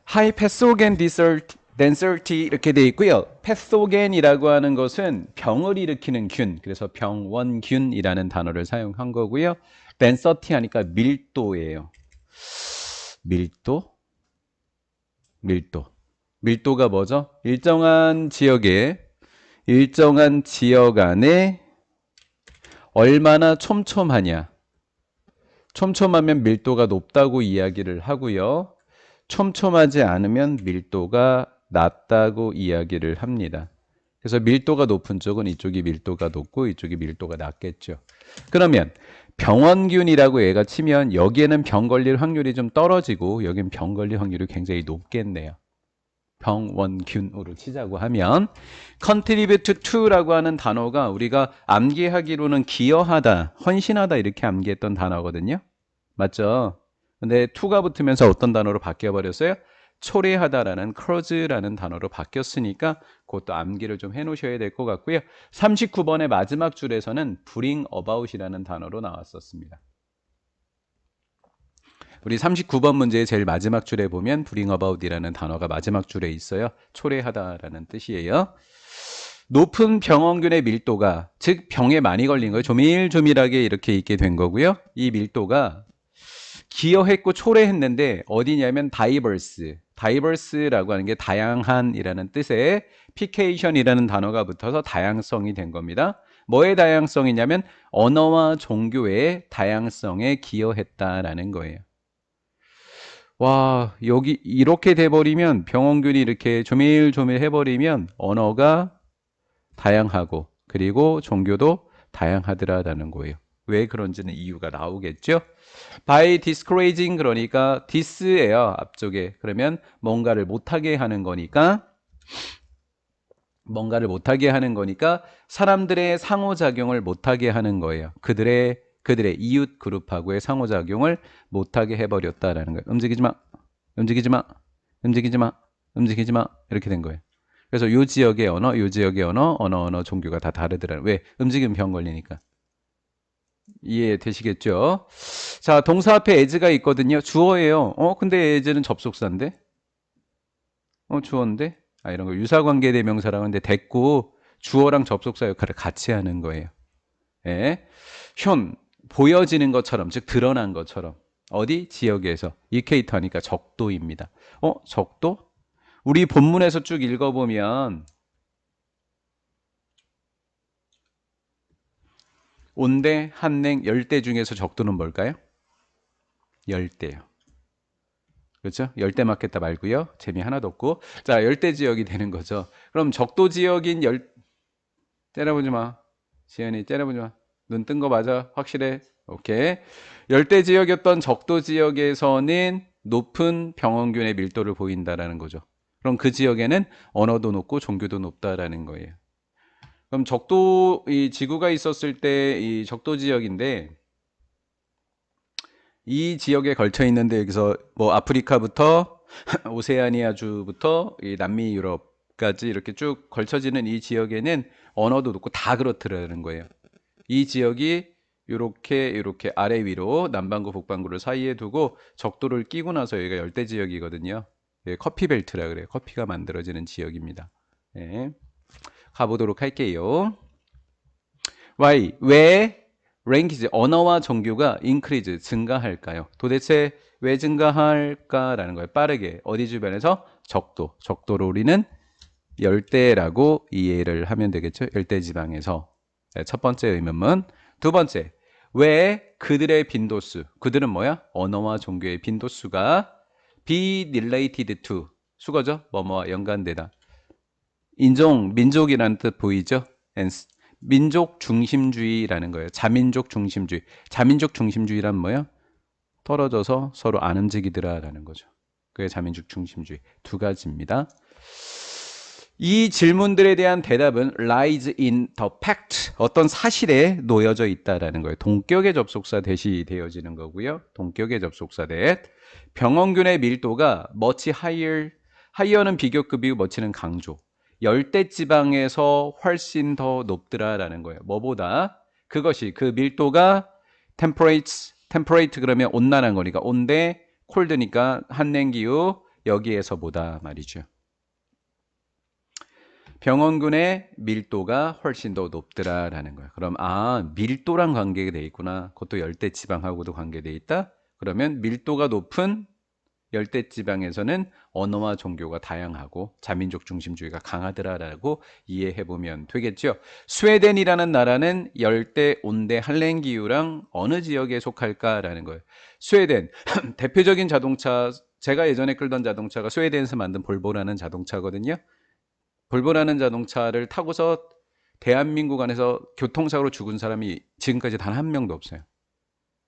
high pathogen density 이렇게 돼 있고요. pathogen이라고 하는 것은 병을 일으키는 균, 그래서 병원균이라는 단어를 사용한 거고요. density 하니까 밀도예요. 밀도? 밀도. 밀도가 뭐죠? 일정한 지역 안에 얼마나 촘촘하냐. 촘촘하면 밀도가 높다고 이야기를 하고요. 촘촘하지 않으면 밀도가 낮다고 이야기를 합니다. 그래서 밀도가 높은 쪽은 이쪽이 밀도가 높고 이쪽이 밀도가 낮겠죠. 그러면 병원균이라고 얘가 치면 여기에는 병 걸릴 확률이 좀 떨어지고 여기는 병 걸릴 확률이 굉장히 높겠네요. 병원균으로 치자고 하면 contribute to라고 하는 단어가 우리가 암기하기로는 기여하다, 헌신하다 이렇게 암기했던 단어거든요. 맞죠? 근데 to가 붙으면서 어떤 단어로 바뀌어 버렸어요? 초래하다라는 cause라는 단어로 바뀌었으니까 그것도 암기를 좀 해놓으셔야 될 것 같고요. 39번의 마지막 줄에서는 bring about이라는 단어로 나왔었습니다. 우리 39번 문제의 제일 마지막 줄에 보면 bring about이라는 단어가 마지막 줄에 있어요. 초래하다라는 뜻이에요. 높은 병원균의 밀도가, 즉 병에 많이 걸린 거예요. 조밀조밀하게 이렇게 있게 된 거고요. 이 밀도가 기여했고 초래했는데 어디냐면 diverse라고 하는 게 다양한이라는 뜻의 피케이션이라는 단어가 붙어서 다양성이 된 겁니다. 뭐의 다양성이냐면 언어와 종교의 다양성에 기여했다라는 거예요. 와, 여기 이렇게 돼버리면 병원균이 이렇게 조밀조밀 해버리면 언어가 다양하고 그리고 종교도 다양하더라라는 거예요. 왜 그런지는 이유가 나오겠죠. by discouraging 그러니까 dis예요. 앞쪽에. 그러면 뭔가를 못하게 하는 거니까 사람들의 상호작용을 못하게 하는 거예요. 그들의 이웃 그룹하고의 상호작용을 못하게 해버렸다라는 거예요. 움직이지 마, 움직이지 마, 움직이지 마, 움직이지 마 이렇게 된 거예요. 그래서 요 지역의 언어, 요 지역의 언어 종교가 다 다르더라고요. 왜? 움직이면 병 걸리니까. 이해되시겠죠? 자, 동사 앞에 as가 있거든요. 주어예요. 근데 as는 접속사인데? 주어인데? 이런 거 유사관계 대명사라고 하는데 됐고 주어랑 접속사 역할을 같이 하는 거예요. 예. 현, 보여지는 것처럼, 즉 드러난 것처럼. 어디? 지역에서. 이케이터 하니까 적도입니다. 적도? 우리 본문에서 쭉 읽어보면 온대, 한냉, 열대 중에서 적도는 뭘까요? 열대요. 그렇죠? 열대 맞겠다 말고요. 재미 하나도 없고. 자, 열대 지역이 되는 거죠. 그럼 적도 지역인 때려보지 마. 지연이 때려보지 마. 눈 뜬 거 맞아? 확실해? 오케이. 열대 지역이었던 적도 지역에서는 높은 병원균의 밀도를 보인다라는 거죠. 그럼 그 지역에는 언어도 높고 종교도 높다라는 거예요. 그럼 이 지구가 있었을 때 이 적도 지역인데 이 지역에 걸쳐 있는데 여기서 뭐 아프리카부터 오세아니아주부터 이 남미 유럽까지 이렇게 쭉 걸쳐지는 이 지역에는 언어도 높고 다 그렇더라는 거예요. 이 지역이 이렇게 아래 위로 남반구 북반구를 사이에 두고 적도를 끼고 나서 여기가 열대 지역이거든요. 커피 벨트라 그래요. 커피가 만들어지는 지역입니다. 네. 가보도록 할게요. Why? 왜 랭키지 언어와 종교가 increase 증가할까요? 도대체 왜 증가할까라는 거예요. 빠르게 어디 주변에서 적도를 우리는 열대라고 이해를 하면 되겠죠. 열대 지방에서. 네, 첫 번째 의문문. 두 번째, 왜 그들의 빈도수, 그들은 뭐야? 언어와 종교의 빈도수가 be related to 수거죠? 뭐뭐와 연관되다. 민족이라는 뜻 보이죠? 민족 중심주의라는 거예요. 자민족 중심주의. 자민족 중심주의란 뭐예요? 떨어져서 서로 안 움직이더라라는 거죠. 그게 자민족 중심주의. 두 가지입니다. 이 질문들에 대한 대답은 lies in the fact. 어떤 사실에 놓여져 있다라는 거예요. 동격의 접속사 대시 되어지는 거고요. 동격의 접속사 대 병원균의 밀도가 much higher. higher는 비교급이고 much는 강조. 열대 지방에서 훨씬 더 높더라라는 거예요. 뭐보다? 그것이 그 밀도가 temperate 그러면 온난한 거니까 온대 cold니까 한냉기후 여기에서보다 말이죠. 병원군의 밀도가 훨씬 더 높더라라는 거예요. 그럼 밀도랑 관계가 돼 있구나. 그것도 열대지방하고도 관계돼 있다. 그러면 밀도가 높은 열대지방에서는 언어와 종교가 다양하고 자민족 중심주의가 강하더라라고 이해해보면 되겠죠. 스웨덴이라는 나라는 열대, 온대, 한랭기후랑 어느 지역에 속할까라는 거예요. 스웨덴 대표적인 자동차, 제가 예전에 끌던 자동차가 스웨덴에서 만든 볼보라는 자동차거든요. 볼보라는 자동차를 타고서 대한민국 안에서 교통사고로 죽은 사람이 지금까지 단 한 명도 없어요.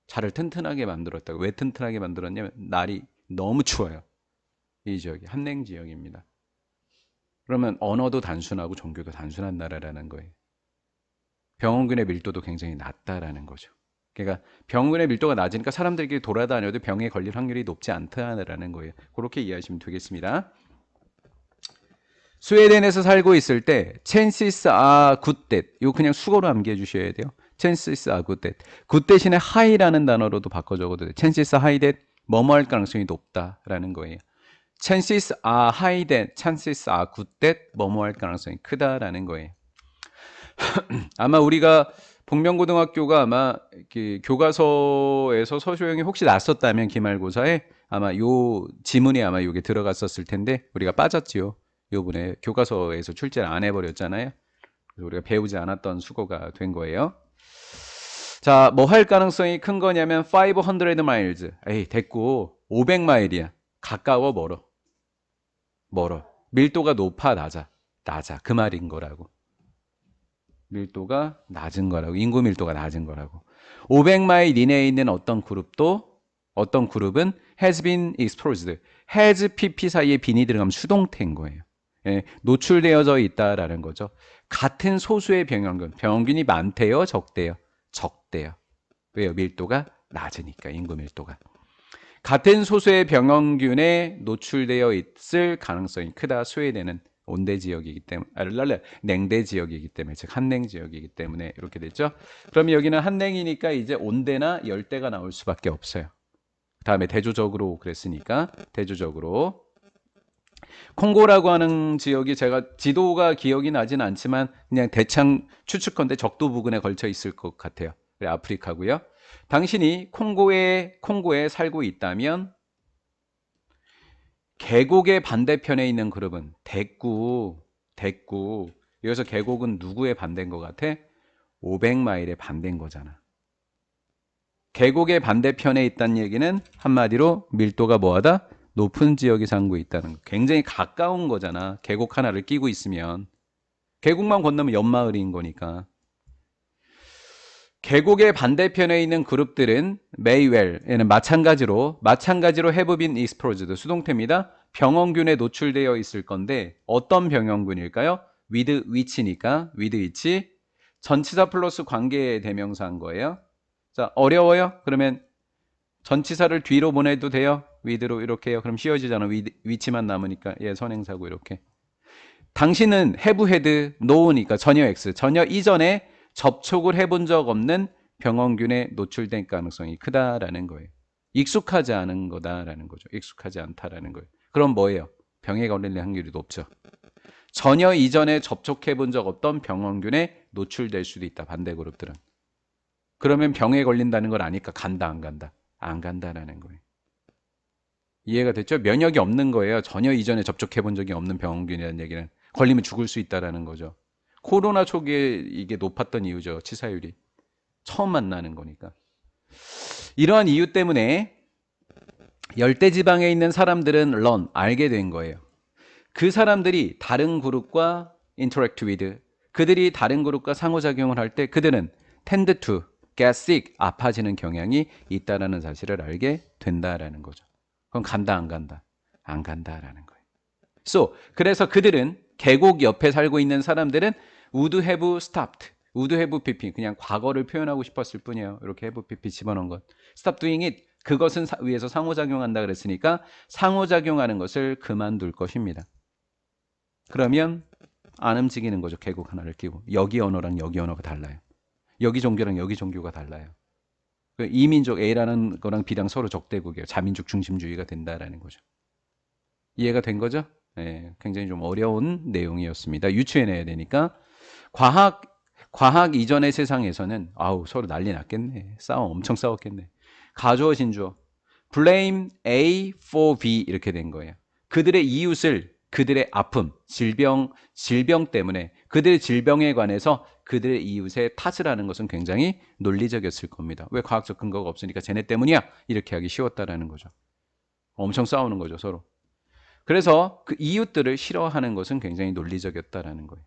차를 튼튼하게 만들었다고. 왜 튼튼하게 만들었냐면 날이 너무 추워요. 이 지역이 한냉 지역입니다. 그러면 언어도 단순하고 종교도 단순한 나라라는 거예요. 병원군의 밀도도 굉장히 낮다라는 거죠. 그러니까 병원군의 밀도가 낮으니까 사람들끼리 돌아다녀도 병에 걸릴 확률이 높지 않다라는 거예요. 그렇게 이해하시면 되겠습니다. 스웨덴에서 살고 있을 때 chances are good that 이거 그냥 수거로 암기해 주셔야 돼요. chances are good that good 대신에 high라는 단어로도 바꿔 적어도 돼요. chances are high that 뭐뭐 할 가능성이 높다라는 거예요. chances are high that, chances are good that 뭐뭐 할 가능성이 크다라는 거예요. 아마 우리가 복명고등학교가 아마 교과서에서 서술형이 혹시 났었다면 기말고사에 아마 요 지문이 아마 요게 들어갔었을 텐데 우리가 빠졌지요. 요번에 교과서에서 출제를 안 해버렸잖아요. 그래서 우리가 배우지 않았던 수고가 된 거예요. 자, 뭐 할 가능성이 큰 거냐면 500 miles. 에이, 됐고 500마일이야. 가까워 멀어. 밀도가 높아 낮아. 그 말인 거라고. 밀도가 낮은 거라고. 인구 밀도가 낮은 거라고. 500마일 이내에 있는 어떤 그룹은 has been exposed. has pp 사이에 빈이 들어가면 수동태인 거예요. 예, 노출되어져 있다라는 거죠. 같은 소수의 병원균이 많대요, 적대요? 적대요. 왜요? 밀도가 낮으니까, 인구 밀도가. 같은 소수의 병원균에 노출되어 있을 가능성이 크다. 스웨덴은 온대 지역이기 때문에, 냉대 지역이기 때문에, 즉 한냉 지역이기 때문에 이렇게 됐죠. 그럼 여기는 한냉이니까 이제 온대나 열대가 나올 수밖에 없어요. 다음에 대조적으로 그랬으니까 대조적으로 콩고라고 하는 지역이 제가 지도가 기억이 나진 않지만 그냥 대창 추측컨대 적도 부근에 걸쳐 있을 것 같아요. 아프리카고요. 당신이 콩고에 살고 있다면 계곡의 반대편에 있는 그룹은 대구. 여기서 계곡은 누구의 반대인 것 같아? 500마일의 반대인 거잖아. 계곡의 반대편에 있다는 얘기는 한마디로 밀도가 뭐하다? 높은 지역에 살고 있다는 거. 굉장히 가까운 거잖아. 계곡 하나를 끼고 있으면. 계곡만 건너면 옆마을인 거니까. 계곡의 반대편에 있는 그룹들은 may well, 얘는 마찬가지로 have been exposed, 수동태입니다. 병원균에 노출되어 있을 건데 어떤 병원균일까요? with which니까 with which 전치사 플러스 관계 대명사인 거예요. 자, 어려워요? 그러면 전치사를 뒤로 보내도 돼요? with로 이렇게 해요. 그럼 씌워지잖아. 위치만 남으니까 예, 선행사고 이렇게. 당신은 have had no니까 전혀 X, 전혀 이전에 접촉을 해본 적 없는 병원균에 노출된 가능성이 크다라는 거예요. 익숙하지 않은 거다라는 거죠. 익숙하지 않다라는 거예요. 그럼 뭐예요? 병에 걸릴 확률이 높죠. 전혀 이전에 접촉해 본 적 없던 병원균에 노출될 수도 있다. 반대 그룹들은. 그러면 병에 걸린다는 걸 아니까 간다 안 간다? 안 간다라는 거예요. 이해가 됐죠? 면역이 없는 거예요. 전혀 이전에 접촉해 본 적이 없는 병원균이라는 얘기는. 걸리면 죽을 수 있다라는 거죠. 코로나 초기에 이게 높았던 이유죠. 치사율이. 처음 만나는 거니까. 이러한 이유 때문에 열대지방에 있는 사람들은 알게 된 거예요. 그 사람들이 다른 그룹과 interact with, 그들이 다른 그룹과 상호작용을 할 때 그들은 tend to get sick, 아파지는 경향이 있다라는 사실을 알게 된다라는 거죠. 그럼 간다 안 간다? 안 간다라는 거예요. 그래서 그들은 계곡 옆에 살고 있는 사람들은 would have stopped, would have pp, 그냥 과거를 표현하고 싶었을 뿐이에요. 이렇게 have pp 집어넣은 것. stop doing it, 그것은 위에서 상호작용한다 그랬으니까 상호작용하는 것을 그만둘 것입니다. 그러면 안 움직이는 거죠. 계곡 하나를 끼고. 여기 언어랑 여기 언어가 달라요. 여기 종교랑 여기 종교가 달라요. 이민족 A라는 거랑 B랑 서로 적대국이에요. 자민족 중심주의가 된다라는 거죠. 이해가 된 거죠? 예, 굉장히 좀 어려운 내용이었습니다. 유추해내야 되니까. 과학, 과학 이전의 세상에서는 아우 서로 난리 났겠네. 싸움 엄청 싸웠겠네. 가주어 진주어. blame A for B 이렇게 된 거예요. 그들의 이웃을 그들의 아픔, 질병 때문에 그들의 질병에 관해서 그들의 이웃의 탓을 하는 것은 굉장히 논리적이었을 겁니다. 왜 과학적 근거가 없으니까 쟤네 때문이야? 이렇게 하기 쉬웠다라는 거죠. 엄청 싸우는 거죠, 서로. 그래서 그 이웃들을 싫어하는 것은 굉장히 논리적이었다라는 거예요.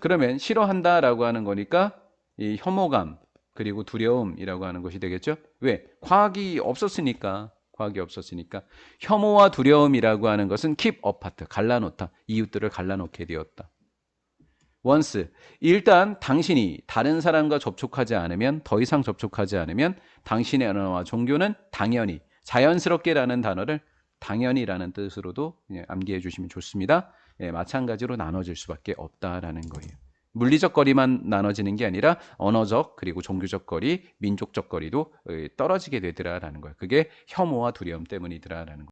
그러면 싫어한다라고 하는 거니까 이 혐오감 그리고 두려움이라고 하는 것이 되겠죠. 왜? 과학이 없었으니까. 과학이 없었으니까. 혐오와 두려움이라고 하는 것은 keep apart, 갈라놓다. 이웃들을 갈라놓게 되었다. once, 일단 당신이 다른 사람과 접촉하지 않으면, 더 이상 접촉하지 않으면 당신의 언어와 종교는 당연히, 자연스럽게라는 단어를 당연히라는 뜻으로도 암기해 주시면 좋습니다. 예, 마찬가지로 나눠질 수밖에 없다라는 거예요. 물리적 거리만 나눠지는 게 아니라 언어적 그리고 종교적 거리, 민족적 거리도 떨어지게 되더라라는 거예요. 그게 혐오와 두려움 때문이더라라는 거예요.